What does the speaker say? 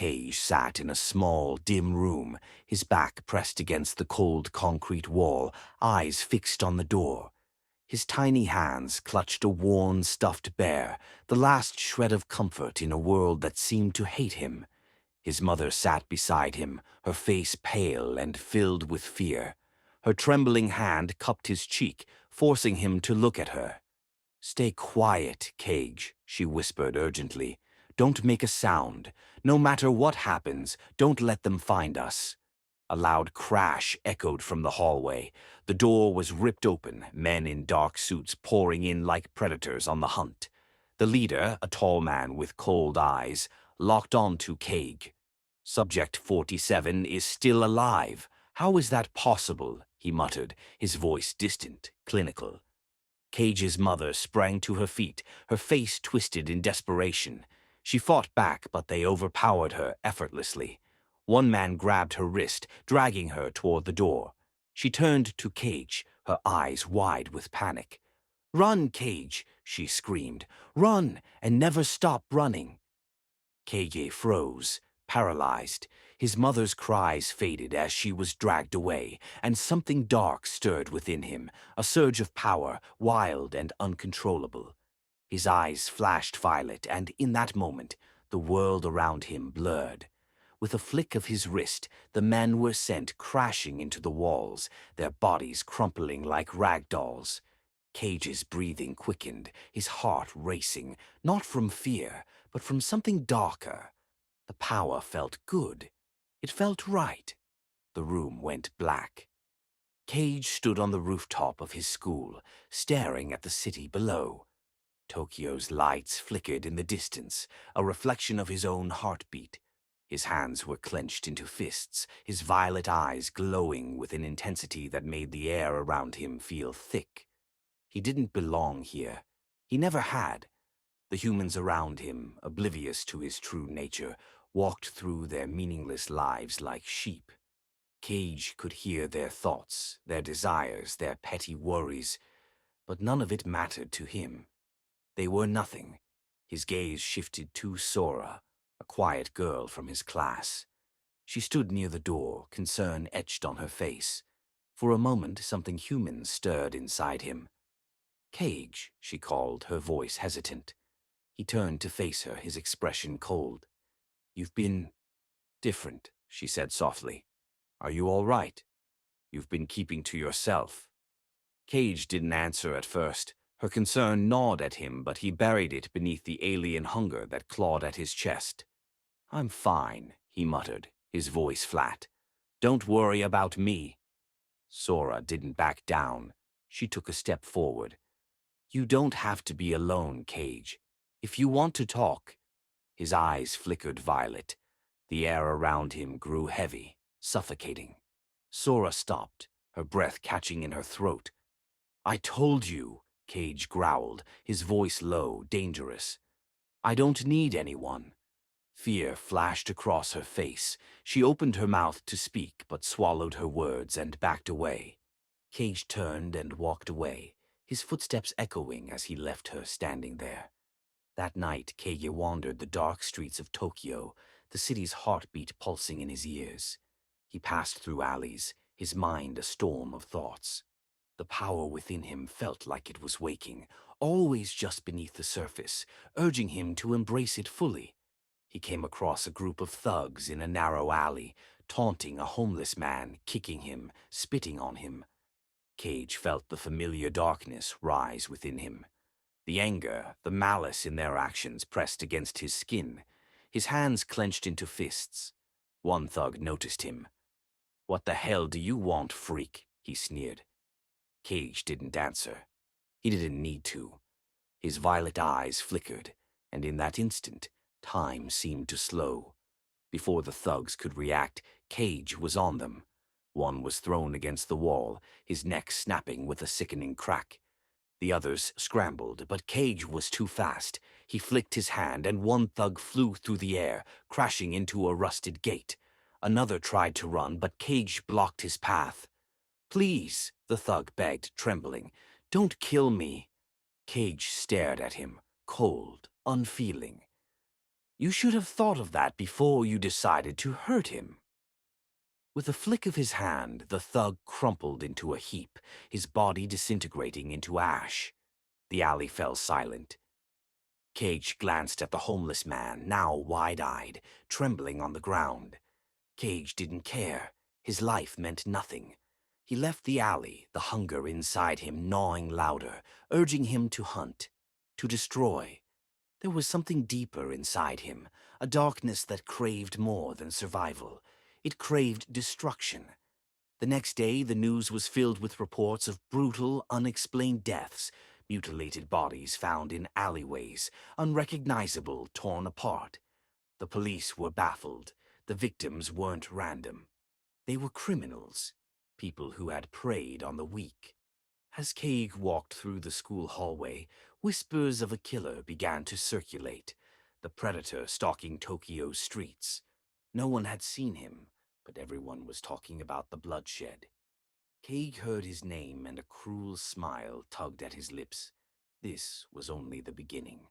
Kage sat in a small, dim room, his back pressed against the cold concrete wall, eyes fixed on the door. His tiny hands clutched a worn, stuffed bear, the last shred of comfort in a world that seemed to hate him. His mother sat beside him, her face pale and filled with fear. Her trembling hand cupped his cheek, forcing him to look at her. "Stay quiet, Kage," she whispered urgently. "Don't make a sound. No matter what happens, don't let them find us." A loud crash echoed from the hallway. The door was ripped open, men in dark suits pouring in like predators on the hunt. The leader, a tall man with cold eyes, locked on to Kage. "Subject 47 is still alive. How is that possible?" he muttered, his voice distant, clinical. Kage's mother sprang to her feet, her face twisted in desperation. She fought back, but they overpowered her effortlessly. One man grabbed her wrist, dragging her toward the door. She turned to Kage, her eyes wide with panic. "Run, Kage!" she screamed. "Run, and never stop running!" Kage froze, paralyzed. His mother's cries faded as she was dragged away, and something dark stirred within him, a surge of power, wild and uncontrollable. His eyes flashed violet, and in that moment, the world around him blurred. With a flick of his wrist, the men were sent crashing into the walls, their bodies crumpling like rag dolls. Kage's breathing quickened, his heart racing, not from fear, but from something darker. The power felt good. It felt right. The room went black. Kage stood on the rooftop of his school, staring at the city below. Tokyo's lights flickered in the distance, a reflection of his own heartbeat. His hands were clenched into fists, his violet eyes glowing with an intensity that made the air around him feel thick. He didn't belong here. He never had. The humans around him, oblivious to his true nature, walked through their meaningless lives like sheep. Kage could hear their thoughts, their desires, their petty worries, but none of it mattered to him. They were nothing. His gaze shifted to Sora, a quiet girl from his class. She stood near the door, concern etched on her face. For a moment, something human stirred inside him. "Kage," she called, her voice hesitant. He turned to face her, his expression cold. "You've been different," she said softly. "Are you all right? You've been keeping to yourself." Kage didn't answer at first. Her concern gnawed at him, but he buried it beneath the alien hunger that clawed at his chest. "I'm fine," he muttered, his voice flat. "Don't worry about me." Sora didn't back down. She took a step forward. "You don't have to be alone, Kage. If you want to talk." His eyes flickered violet. The air around him grew heavy, suffocating. Sora stopped, her breath catching in her throat. "I told you," Kage growled, his voice low, dangerous. "I don't need anyone." Fear flashed across her face. She opened her mouth to speak, but swallowed her words and backed away. Kage turned and walked away, his footsteps echoing as he left her standing there. That night, Kage wandered the dark streets of Tokyo, the city's heartbeat pulsing in his ears. He passed through alleys, his mind a storm of thoughts. The power within him felt like it was waking, always just beneath the surface, urging him to embrace it fully. He came across a group of thugs in a narrow alley, taunting a homeless man, kicking him, spitting on him. Kage felt the familiar darkness rise within him. The anger, the malice in their actions pressed against his skin. His hands clenched into fists. One thug noticed him. "What the hell do you want, freak?" he sneered. Kage didn't answer. He didn't need to. His violet eyes flickered, and in that instant, time seemed to slow. Before the thugs could react, Kage was on them. One was thrown against the wall, his neck snapping with a sickening crack. The others scrambled, but Kage was too fast. He flicked his hand, and one thug flew through the air, crashing into a rusted gate. Another tried to run, but Kage blocked his path. "Please," the thug begged, trembling. "Don't kill me." Kage stared at him, cold, unfeeling. You should have thought of that before you decided to hurt him. With a flick of his hand, the thug crumpled into a heap, his body disintegrating into ash. The alley fell silent. Kage glanced at the homeless man, now wide-eyed, trembling on the ground. Kage didn't care. His life meant nothing. He left the alley, the hunger inside him gnawing louder, urging him to hunt, to destroy. There was something deeper inside him, a darkness that craved more than survival. It craved destruction. The next day, the news was filled with reports of brutal, unexplained deaths, mutilated bodies found in alleyways, unrecognizable, torn apart. The police were baffled. The victims weren't random. They were criminals, people who had preyed on the weak. As Kage walked through the school hallway, whispers of a killer began to circulate, the predator stalking Tokyo's streets. No one had seen him, but everyone was talking about the bloodshed. Kage heard his name and a cruel smile tugged at his lips. This was only the beginning.